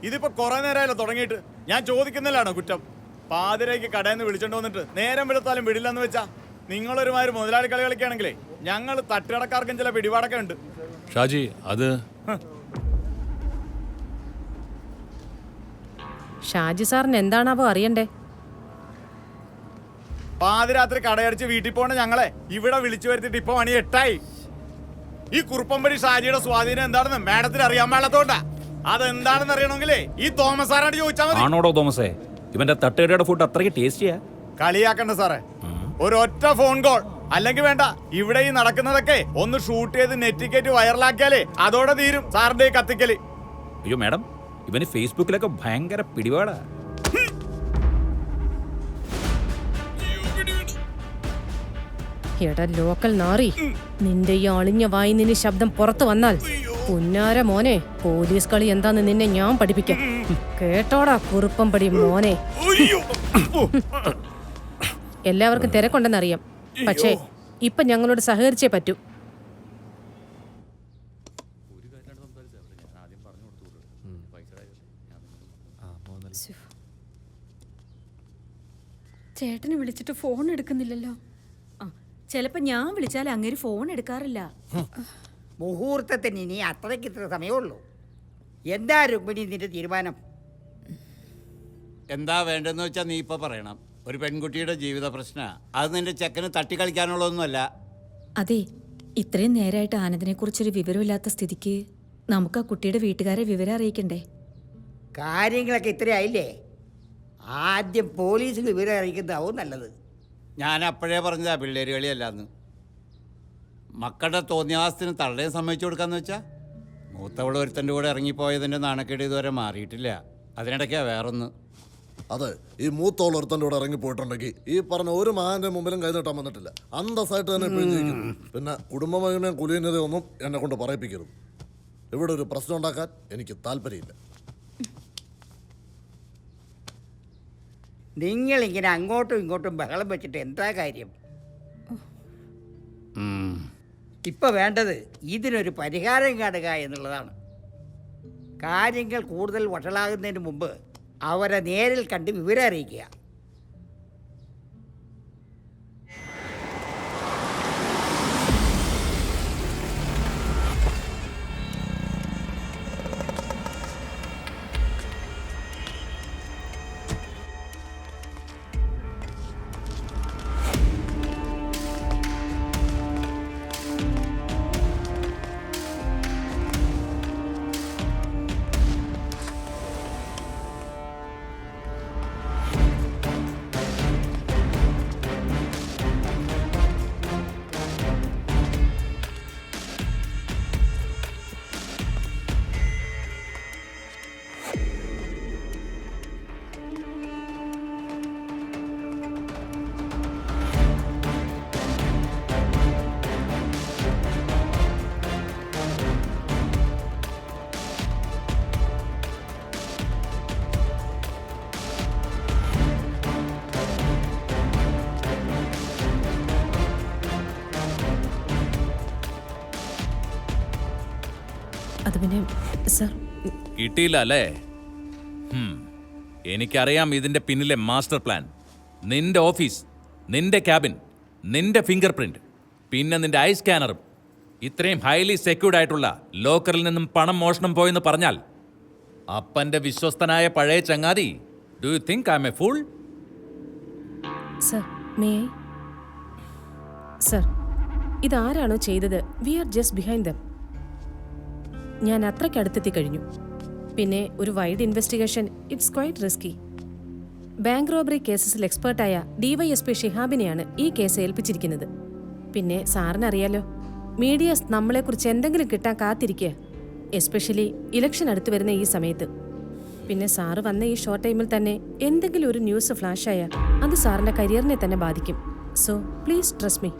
ഇതിപ്പോ കുറെ നേരമല്ലോ തുടങ്ങിയിട്ട്. ഞാൻ ചോദിക്കുന്നില്ലാണോ കുറ്റം? പാതിരയ്ക്ക് കടയിൽ നിന്ന് വിളിച്ചോണ്ട് വന്നിട്ട് നേരം വെളുത്താലും വിടില്ലെന്ന് വെച്ചാ നിങ്ങളൊരുമാതിരി മുതലാളി കളി കളിക്കുകയാണെങ്കിലേ ഞങ്ങൾ തട്ടുകടക്കാർക്കും ചില പിടിപാടൊക്കെ ഉണ്ട്. ഷാജി അത് ഷാജി സാറിന് എന്താണാവോ അറിയണ്ടേ? പാതിരാത്രി കടയടിച്ച് വീട്ടിൽ പോണ ഞങ്ങളെ ഇവിടെ വിളിച്ചു വരുത്തിട്ട് ഇപ്പൊ മണി 8 ഈ കുറുപ്പമ്പടി ഷാജിയുടെ സ്വാധീനം എന്താണെന്ന് മാഡത്തിന് അറിയാൻ പാടില്ലാത്തോണ്ടാ. അതെന്താണെന്ന് അറിയണമെങ്കിലേ ഈ തോമസ് സാറായിട്ട് ചോദിച്ചാൽ മതി. ആണോടോ തോമസേ, ഇവന്റെ തട്ടുകടയുടെ ഫുഡ് അത്രയ്ക്ക് ടേസ്റ്റിയാ. കളിയാക്കണ്ട സാറേ, ഒരൊറ്റ ഫോൺ കോൾ അല്ലെങ്കിൽ വേണ്ട, ഇവിടെ ഈ നടക്കുന്നതൊക്കെ ഒന്ന് ഷൂട്ട് ചെയ്ത് നെറ്റിക്കേറ്റ് വൈറലാക്കിയാലേ അതോടെ തീരും സാറിന്റെ ഈ കത്തിക്കല്. അയ്യോ മാഡം, ഇവന് ഫേസ്ബുക്കിലൊക്കെ ഭയങ്കര പിടിപാടാ. എടാ ലോക്കൽ നാറി, നിന്റെ ഈ അളിഞ്ഞ വായി നിന്റെ ശബ്ദം പുറത്തു വന്നാൽ പുന്നാര മോനെ, പോലീസ് കളി എന്താന്ന് നിന്നെ ഞാൻ പഠിപ്പിക്കാം. കേട്ടോടാ കുറുപ്പമ്പടി മോനെ. എല്ലാവർക്കും തിരക്കുണ്ടെന്നറിയാം, പക്ഷേ ഇപ്പൊ ഞങ്ങളോട് സഹകരിച്ചേ പറ്റൂ. ചേട്ടനെ വിളിച്ചിട്ട് ഫോൺ എടുക്കുന്നില്ലല്ലോ. ചിലപ്പോ ഞാൻ വിളിച്ചാൽ അങ്ങേര് ഫോൺ എടുക്കാറില്ല. മുഹൂർത്തത്തിന് ഇനി അത്രയ്ക്ക് ഇത്ര സമയമുള്ളൂ. എന്താ രുക്മിണി നിന്റെ തീരുമാനം? എന്താ വേണ്ടെന്ന് വെച്ചാൽ നീ ഇപ്പൊ പറയണം. ഒരു പെൺകുട്ടിയുടെ ജീവിത പ്രശ്ന, അത് നിന്റെ ചെക്കന് തട്ടിക്കളിക്കാനുള്ളതൊന്നുമല്ല. അതെ, ഇത്രയും നേരമായിട്ട് ആനന്ദിനെ കുറിച്ചൊരു വിവരമില്ലാത്ത സ്ഥിതിക്ക് നമുക്ക് ആ കുട്ടിയുടെ വീട്ടുകാരെ വിവരം അറിയിക്കണ്ടേ? കാര്യങ്ങളൊക്കെ ഇത്രയായില്ലേ, ആദ്യം പോലീസിൽ വിവരം അറിയിക്കുന്നതാവും നല്ലത്. ഞാൻ അപ്പോഴേ പറഞ്ഞതാ പിള്ളേര് കളിയല്ലാന്ന്. മക്കളുടെ തോന്നിയാസത്തിന് തള്ളയെ സമ്മതിച്ചു കൊടുക്കാന്ന് വെച്ചാ മൂത്തവൾ ഒരുത്തൻ്റെ കൂടെ ഇറങ്ങിപ്പോയതിൻ്റെ നാണക്കേട് ഇതുവരെ മാറിയിട്ടില്ല. അതിനിടയ്ക്കാ വേറൊന്ന്. അതെ, ഈ മൂത്തോൾ ഒരുത്തൻ്റെ കൂടെ ഇറങ്ങിപ്പോയിട്ടുണ്ടെങ്കിൽ ഈ പറഞ്ഞ ഒരു മാൻ്റെ മുമ്പിലും കൈ നീട്ടാൻ വന്നിട്ടില്ല. അന്തസ്സായിട്ട് തന്നെ ഇപ്പോഴും ജീവിക്കുന്നു. പിന്നെ കുടുംബമഹിമയും കുലീനതയും ഒന്നും എന്നെ കൊണ്ട് പറയിപ്പിക്കരുത്. ഇവിടെ ഒരു പ്രശ്നം ഉണ്ടാക്കാൻ എനിക്ക് താല്പര്യമില്ല. നിങ്ങളിങ്ങനെ അങ്ങോട്ടും ഇങ്ങോട്ടും ബഹളം വെച്ചിട്ട് എന്താ കാര്യം? ഇപ്പൊ വേണ്ടത് ഇതിനൊരു പരിഹാരം കാണുക എന്നുള്ളതാണ്. കാര്യങ്ങൾ കൂടുതൽ വഷളാകുന്നതിന് മുമ്പ് അവരെ നേരിൽ കണ്ട് വിവരം അറിയിക്കുക. അത് പിന്നെ സർ, കിട്ടിയില്ല അല്ലേ? എനിക്കറിയാം ഇതിന്റെ പിന്നിലെ മാസ്റ്റർ പ്ലാൻ. നിന്റെ ഓഫീസ്, നിന്റെ ക്യാബിൻ, നിന്റെ ഫിംഗർ പ്രിന്റ്, പിന്നെ നിന്റെ ഐ സ്കാനറും. ഇത്രയും ഹൈലി സെക്യൂർഡ് ആയിട്ടുള്ള ലോക്കറിൽ നിന്നും പണം മോഷണം പോയെന്ന് പറഞ്ഞാൽ അപ്പന്റെ വിശ്വസ്തനായ പഴയ ചങ്ങാതി, do you think I am a fool? Sir may I? Sir, ഇതാരാണോ ചെയ്തത്, we are just behind them. ഞാൻ അത്രയ്ക്ക് അടുത്തെത്തി കഴിഞ്ഞു. പിന്നെ ഒരു wide investigation it's quite risky. Bank robbery കേസസിൽ എക്സ്പേർട്ടായ DYSP ഷിഹാബിനെയാണ് ഈ കേസ് ഏൽപ്പിച്ചിരിക്കുന്നത്. പിന്നെ സാറിനറിയാലോ, മീഡിയാസ് നമ്മളെക്കുറിച്ച് എന്തെങ്കിലും കിട്ടാൻ കാത്തിരിക്കുക, എസ്പെഷ്യലി ഇലക്ഷൻ അടുത്ത് വരുന്ന ഈ സമയത്ത്. പിന്നെ സാറ് വന്ന ഈ ഷോർട്ട് ടൈമിൽ തന്നെ എന്തെങ്കിലും ഒരു ന്യൂസ് ഫ്ലാഷായാൽ അത് സാറിൻ്റെ കരിയറിനെ തന്നെ ബാധിക്കും. So please trust me.